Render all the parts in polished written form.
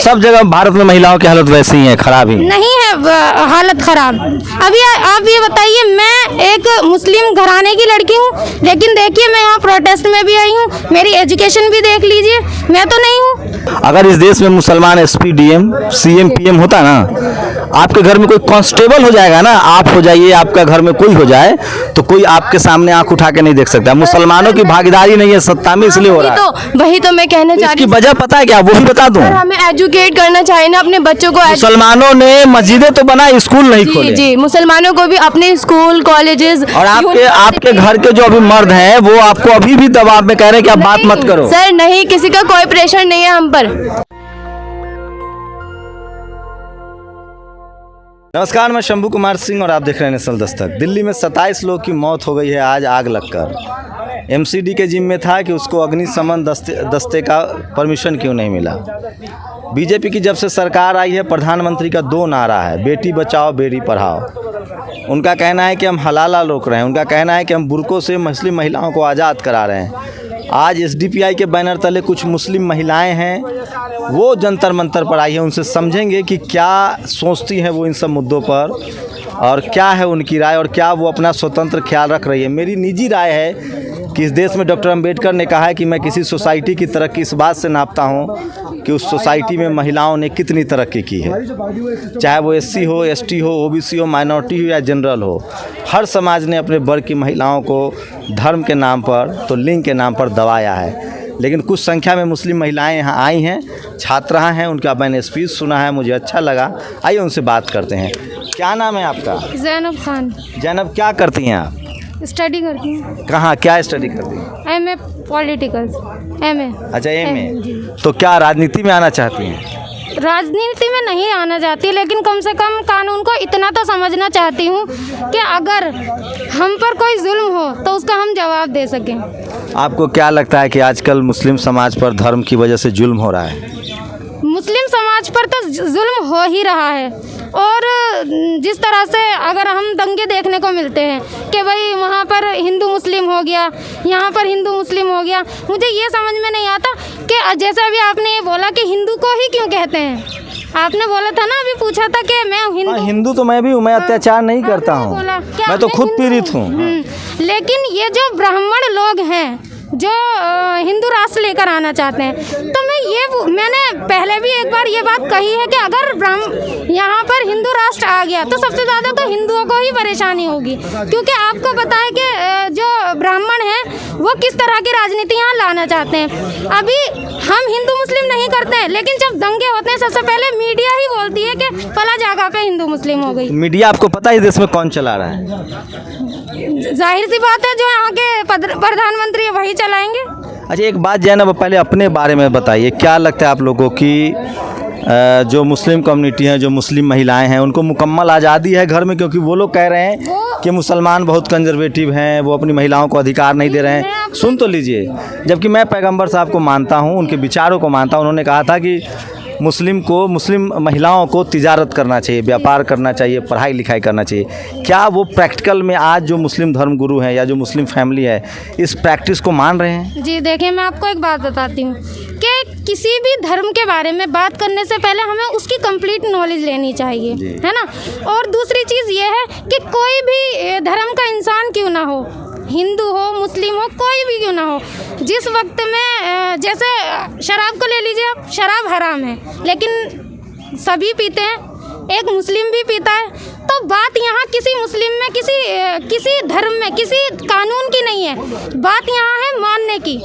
सब जगह भारत में महिलाओं की हालत वैसी ही है, खराब ही नहीं है हालत खराब। अभी आप ये बताइए, मैं एक मुस्लिम घराने की लड़की हूँ, लेकिन देखिए मैं यहाँ प्रोटेस्ट में भी आई हूँ, मेरी एजुकेशन भी देख लीजिए, मैं तो नहीं हूँ। अगर इस देश में मुसलमान एसपी डीएम सीएम पीएम होता ना, आपके घर में कोई कांस्टेबल हो जाएगा ना, आप हो जाइए, आपका घर में कोई हो जाए, तो कोई आपके सामने आंख उठा के नहीं देख सकता। मुसलमानों की भागीदारी नहीं है सत्ता में, इसलिए हो रहा है। वही तो मैं कहना चाह रही इसकी वजह पता है क्या, वो भी बता दूं। हमें एजुकेट करना चाहिए ना अपने बच्चों को। मुसलमानों ने मस्जिदें तो बनाई, स्कूल नहीं खोले। जी, मुसलमानों को भी अपने स्कूल कॉलेजेस। और आपके घर के जो अभी मर्द हैं वो आपको अभी भी दबाव में कह रहे हैं कि आप बात मत करो। सर नहीं, किसी का कोई प्रेशर नहीं है हम पर। नमस्कार, मैं शंभू कुमार सिंह और आप देख रहे हैं नेशनल दस्तक। दिल्ली में 27 लोग की मौत हो गई है आज आग लगकर। एमसीडी के जिम्मे था कि उसको अग्निशमन दस्ते का परमिशन क्यों नहीं मिला। बीजेपी की जब से सरकार आई है, प्रधानमंत्री का 2 नारा है, बेटी बचाओ बेटी पढ़ाओ। उनका कहना है कि हम हलाला रोक रहे हैं, उनका कहना है कि हम बुर्कों से मुस्लिम महिलाओं को आज़ाद करा रहे हैं। आज एसडीपीआई के बैनर तले कुछ मुस्लिम महिलाएं हैं, वो जंतर मंतर पर आई है। उनसे समझेंगे कि क्या सोचती हैं वो इन सब मुद्दों पर, और क्या है उनकी राय, और क्या वो अपना स्वतंत्र ख्याल रख रही है। मेरी निजी राय है कि इस देश में डॉक्टर अंबेडकर ने कहा है कि मैं किसी सोसाइटी की तरक्की इस बात से नापता हूँ कि उस सोसाइटी में महिलाओं ने कितनी तरक्की की है। चाहे वो एससी हो, एसटी हो, ओबीसी हो, माइनॉरिटी हो या जनरल हो, हर समाज ने अपने वर्ग की महिलाओं को धर्म के नाम पर, तो लिंग के नाम पर दबाया है। लेकिन कुछ संख्या में मुस्लिम महिलाएं यहाँ आई हैं, छात्रा हैं, उनका मैंने स्पीच सुना है, मुझे अच्छा लगा। आइए उनसे बात करते हैं। क्या नाम है आपका? ज़ैनब खान। ज़ैनब, क्या करती हैं आप? स्टडी करती हूँ। कहाँ, क्या स्टडी करती हैं? MA politicals, MA. अच्छा, एमए। तो क्या राजनीति में आना चाहती हैं? राजनीति में नहीं आना चाहती, लेकिन कम से कम कानून को इतना तो समझना चाहती हूँ कि अगर हम पर कोई जुल्म हो तो उसका हम जवाब दे सकें। आपको क्या लगता है कि आजकल मुस्लिम समाज पर धर्म की वजह से जुल्म हो रहा है? मुस्लिम समाज पर तो जुल्म हो ही रहा है। और जिस तरह से अगर हम दंगे देखने को मिलते हैं कि भाई वहाँ पर हिंदू मुस्लिम हो गया, यहाँ पर हिंदू मुस्लिम हो गया, मुझे ये समझ में नहीं आता कि जैसे अभी आपने ये बोला कि हिंदू को ही क्यों कहते हैं। आपने बोला था ना, अभी पूछा था कि मैं हिंदू तो मैं भी हूँ, मैं अत्याचार नहीं करता हूँ, मैं तो खुद पीड़ित हूँ। लेकिन ये जो ब्राह्मण लोग हैं जो हिंदू राष्ट्र लेकर आना चाहते हैं, तो मैंने पहले भी एक बार ये बात कही है कि अगर यहाँ पर हिंदू राष्ट्र आ गया तो सबसे ज़्यादा तो हिंदुओं को ही परेशानी होगी, क्योंकि आपको पता है कि जो ब्राह्मण हैं वो किस तरह की राजनीति यहाँ लाना चाहते हैं। अभी हम हिंदू मुस्लिम नहीं करते हैं, लेकिन जब दंगे होते हैं सबसे पहले मीडिया ही बोलती है कि फला जगह पे हिंदू मुस्लिम हो गई। मीडिया आपको पता है इस देश में कौन चला रहा है? जाहिर सी बात है, जो यहाँ के प्रधानमंत्री है वही चलाएंगे। अच्छा, एक बात जैनब, पहले अपने बारे में बताइए, क्या लगता है आप लोगों की जो मुस्लिम कम्युनिटी है, जो मुस्लिम महिलाएं हैं, उनको मुकम्मल आज़ादी है घर में? क्योंकि वो लोग कह रहे हैं कि मुसलमान बहुत कंजर्वेटिव हैं, वो अपनी महिलाओं को अधिकार नहीं दे रहे हैं। सुन तो लीजिए, जबकि मैं पैगंबर साहब को मानता हूँ, उनके विचारों को मानता हूँ। उन्होंने कहा था कि मुस्लिम महिलाओं को तिजारत करना चाहिए, व्यापार करना चाहिए, पढ़ाई लिखाई करना चाहिए। क्या वो प्रैक्टिकल में आज जो मुस्लिम धर्म गुरु हैं या जो मुस्लिम फैमिली है इस प्रैक्टिस को मान रहे हैं? जी देखिए, मैं आपको एक बात बताती हूँ कि किसी भी धर्म के बारे में बात करने से पहले हमें उसकी कंप्लीट नॉलेज लेनी चाहिए, है ना। और दूसरी चीज़ ये है कि कोई भी धर्म का इंसान क्यों ना हो, हिंदू हो, मुस्लिम हो, कोई भी क्यों ना हो, जिस वक्त में जैसे शराब को ले लीजिए आप, शराब हराम है लेकिन सभी पीते हैं, एक मुस्लिम भी पीता है। तो बात यहाँ किसी मुस्लिम में, किसी धर्म में, किसी कानून की नहीं है, बात यहाँ है मानने की।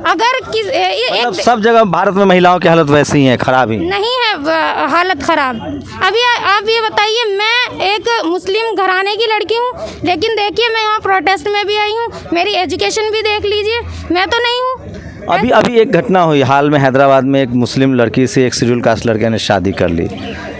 अगर मतलब सब जगह भारत में महिलाओं की हालत वैसी ही है, खराब ही नहीं है हालत खराब। अभी आप ये बताइए, मैं एक मुस्लिम घराने की लड़की हूँ, लेकिन देखिए मैं यहाँ प्रोटेस्ट में भी आई हूँ, मेरी एजुकेशन भी देख लीजिए, मैं तो नहीं हूँ। अभी एक घटना हुई हाल में हैदराबाद में, एक मुस्लिम लड़की से एक शेड्यूल कास्ट लड़के ने शादी कर ली।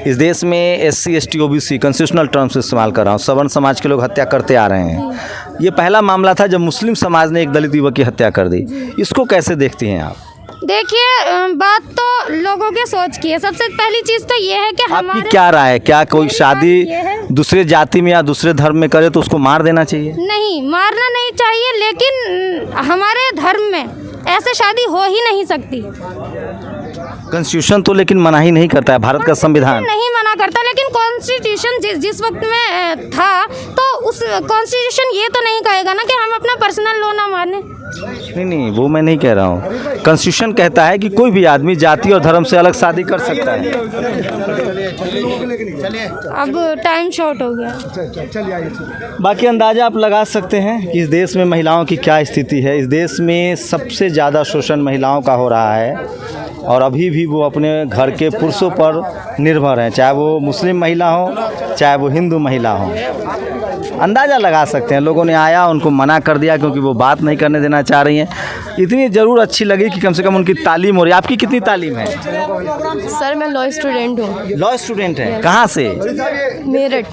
इस देश में SC, ST, OBC constitutional terms इस्तेमाल कर रहा हूँ, सवर्ण समाज के लोग हत्या करते आ रहे हैं। ये पहला मामला था जब मुस्लिम समाज ने एक दलित युवक की हत्या कर दी। इसको कैसे देखती हैं आप? देखिए, बात तो लोगों के सोच की है। सबसे पहली चीज़ तो ये है कि आपकी क्या राय है, क्या कोई शादी दूसरे जाति में या दूसरे धर्म में करे तो उसको मार देना चाहिए? नहीं, मारना नहीं चाहिए, लेकिन हमारे धर्म में ऐसे शादी हो ही नहीं सकती। कॉन्स्टिट्यूशन तो लेकिन मना ही नहीं करता है, भारत का संविधान नहीं मना करता, लेकिन कॉन्स्टिट्यूशन जिस वक्त में था तो उस कॉन्स्टिट्यूशन ये तो नहीं कहेगा ना कि हम अपना पर्सनल लॉ ना माने। नहीं, वो मैं नहीं कह रहा हूँ। कॉन्स्टिट्यूशन कहता है कि कोई भी आदमी जाति और धर्म से अलग शादी कर सकता है। अब टाइम शॉर्ट हो गया। बाकी अंदाज़ा आप लगा सकते हैं कि इस देश में महिलाओं की क्या स्थिति है। इस देश में सबसे ज़्यादा शोषण महिलाओं का हो रहा है और अभी भी वो अपने घर के पुरुषों पर निर्भर हैं, चाहे वो मुस्लिम महिला हो, चाहे वो हिंदू महिला हो। अंदाज़ा लगा सकते हैं, लोगों ने आया, उनको मना कर दिया क्योंकि वो बात नहीं करने देना चाह रही हैं। इतनी ज़रूर अच्छी लगी कि कम से कम उनकी तालीम हो रही है। आपकी कितनी तालीम है? सर मैं लॉ स्टूडेंट हूँ। लॉ स्टूडेंट हैं, कहाँ से? मेरठ।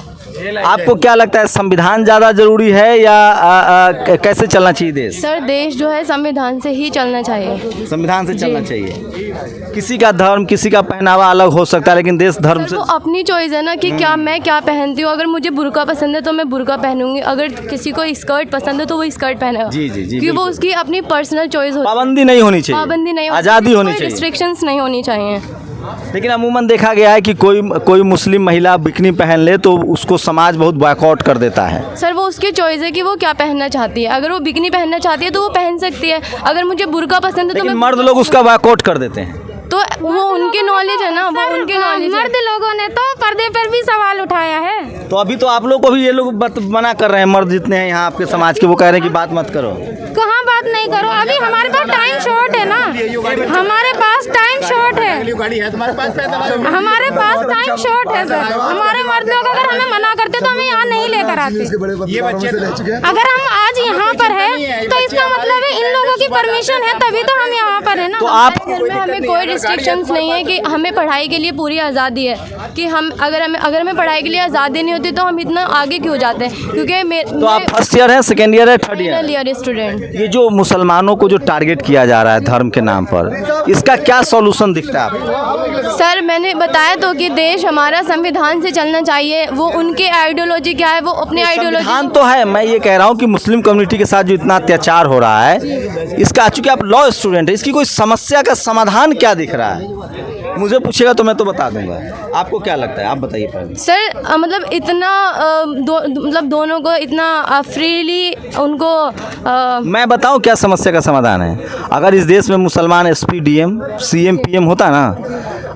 आपको क्या लगता है, संविधान ज़्यादा ज़रूरी है या कैसे चलना चाहिए देश? सर देश जो है संविधान से ही चलना चाहिए। संविधान से चलना चाहिए। किसी का धर्म, किसी का पहनावा अलग हो सकता है, लेकिन देश धर्म से वो अपनी चॉइस है ना कि क्या मैं क्या पहनती हूँ। अगर मुझे बुर्का पसंद है तो मैं बुर्का पहनूंगी, अगर किसी को स्कर्ट पसंद है तो वो स्कर्ट पहनेगा। जी, क्योंकि वो उसकी अपनी पर्सनल चॉइस होती है। पाबंदी नहीं होनी चाहिए, पाबंदी नहीं, आज़ादी होनी चाहिए, रिस्ट्रिक्शंस नहीं होनी चाहिए। लेकिन अमूमन देखा गया है कि कोई मुस्लिम महिला बिकनी पहन ले तो उसको समाज बहुत बॉयकॉट कर देता है। सर वो उसकी चॉइस है कि वो क्या पहनना चाहती है। अगर वो बिकनी पहनना चाहती है तो वो पहन सकती है। अगर मुझे बुर्का पसंद है तो लेकिन मर्द लोग उसका बॉयकॉट कर देते हैं। तो वो उनकी नॉलेज है ना, वो उनकी नॉलेज। मर्द लोगों ने तो पर्दे पर भी सवाल उठाया है। तो अभी तो आप लोग को भी ये लोग मना कर रहे हैं, मर्द जितने हैं यहाँ आपके समाज के, वो कह रहे हैं कि बात मत करो। कहाँ बात नहीं करो, अभी हमारे पास टाइम शॉर्ट है ना, हमारे पास टाइम शॉर्ट है, हमारे पास टाइम शॉर्ट है सर। हमारे मर्द लोग अगर हमें मना करते तो हमें यहाँ नहीं लेकर आते। अगर हम आज यहाँ पर है तो इसका मतलब है इन लोगों की परमिशन है, तभी तो हम यहाँ पर है ना। तो आप हमें कोई रिस्ट्रिक्शंस नहीं है कि हमें पढ़ाई के लिए पूरी आज़ादी है कि हम अगर हमें पढ़ाई के लिए आज़ादी नहीं होती तो हम इतना आगे क्यों जाते हैं। क्योंकि तो आप फर्स्ट ईयर है, सेकेंड ईयर है, थर्ड ईयर स्टूडेंट। ये जो मुसलमानों को जो टारगेट किया जा रहा है धर्म के नाम पर, इसका क्या सॉल्यूशन दिखता है आपको? सर मैंने बताया तो कि देश हमारा संविधान से चलना चाहिए। वो उनके आइडियोलॉजी क्या है, वो अपनी आइडियोलॉजी। संविधान तो है, मैं ये कह रहा हूँ कि मुस्लिम कम्युनिटी के साथ जो इतना अत्याचार हो रहा है, इसका चूंकि आप लॉ स्टूडेंट है, इसकी कोई समस्या का समाधान क्या दिख रहा है? मुझे पूछेगा तो मैं तो बता दूंगा। आपको क्या लगता है, आप बताइए पहले। सर मतलब इतना मतलब दोनों को इतना फ्रीली उनको मैं बताऊं क्या समस्या का समाधान है। अगर इस देश में मुसलमान एसपी, डीएम, सीएम, पीएम होता ना,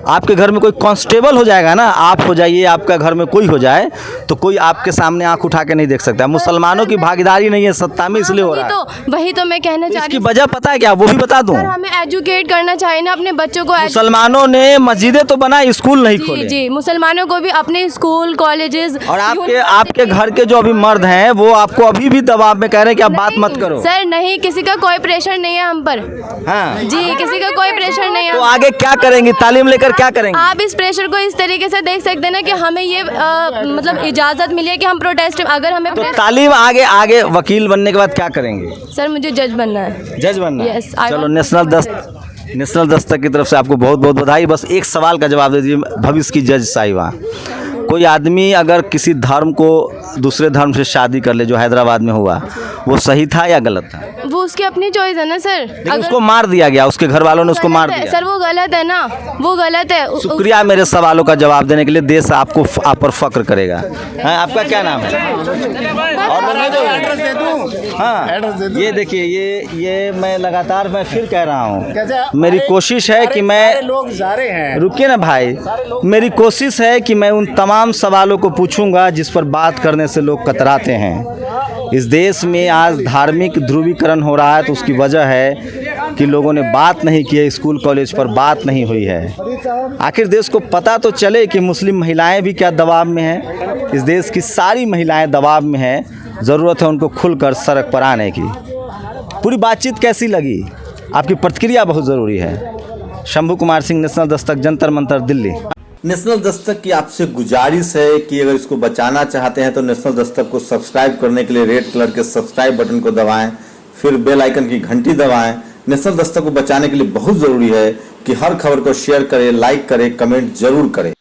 आपके घर में कोई कांस्टेबल हो जाएगा ना, आप हो जाइए, आपका घर में कोई हो जाए, तो कोई आपके सामने आंख उठा के नहीं देख सकता। मुसलमानों की भागीदारी नहीं है सत्ता में, इसलिए हो रहा है। वही तो मैं कहना चाह रही हूँ। वजह पता है क्या, वो भी बता दूं। हमें एजुकेट करना चाहिए ना अपने बच्चों को। मुसलमानों ने मस्जिदें तो बनाई, स्कूल नहीं खोले। जी, मुसलमानों को भी अपने स्कूल, कॉलेजेस। और आपके घर के जो अभी मर्द हैं वो आपको अभी भी दबाव में कह रहे हैं कि आप बात मत करो। सर नहीं, किसी का कोई प्रेशर नहीं है हम पर। हाँ जी, किसी का कोई प्रेशर नहीं है। तो आगे क्या करेंगे, तालीम लेकर क्या करेंगे? आप इस प्रेशर को इस तरीके से देख सकते हैं ना कि हमें ये मतलब इजाज़त मिली है कि हम प्रोटेस्ट, अगर हमें तो तालीम आगे वकील बनने के बाद क्या करेंगे? सर मुझे जज बनना है। जज बनना है? Yes, चलो, नेशनल दस्तक की तरफ से आपको बहुत बहुत बधाई। बस एक सवाल का जवाब दे दीजिए भविष्य की जज साहिबा। कोई आदमी अगर किसी धर्म को दूसरे धर्म से शादी कर ले, जो हैदराबाद में हुआ, वो सही था या गलत था? वो उसकी अपनी चॉइस है ना सर। लेकिन उसको मार दिया गया, उसके घर वालों ने उसको मार दिया। सर वो गलत है ना, वो गलत है। शुक्रिया मेरे सवालों का जवाब देने के लिए। देश आपको आप पर फक्र करेगा। हाँ, आपका क्या नाम है? और हाँ, ये देखिए, ये मैं लगातार मैं फिर कह रहा हूँ, मेरी कोशिश है कि मैं लोग जा रहे हैं। रुकिए ना भाई, मेरी कोशिश है कि मैं उन तमाम सवालों को पूछूंगा जिस पर बात करने से लोग कतराते हैं। इस देश में आज धार्मिक ध्रुवीकरण हो रहा है, तो उसकी वजह है कि लोगों ने बात नहीं की है, स्कूल कॉलेज पर बात नहीं हुई है। आखिर देश को पता तो चले कि मुस्लिम महिलाएं भी क्या दबाव में हैं। इस देश की सारी महिलाएं दबाव में हैं, ज़रूरत है उनको खुलकर सड़क पर आने की। पूरी बातचीत कैसी लगी, आपकी प्रतिक्रिया बहुत ज़रूरी है। शंभू कुमार सिंह, नेशनल दस्तक, जंतर मंतर, दिल्ली। नेशनल दस्तक की आपसे गुजारिश है कि अगर इसको बचाना चाहते हैं तो नेशनल दस्तक को सब्सक्राइब करने के लिए रेड कलर के सब्सक्राइब बटन को दबाएं, फिर बेल आइकन की घंटी दबाएं। नेशनल दस्तक को बचाने के लिए बहुत ज़रूरी है कि हर खबर को शेयर करें, लाइक करें, कमेंट जरूर करें।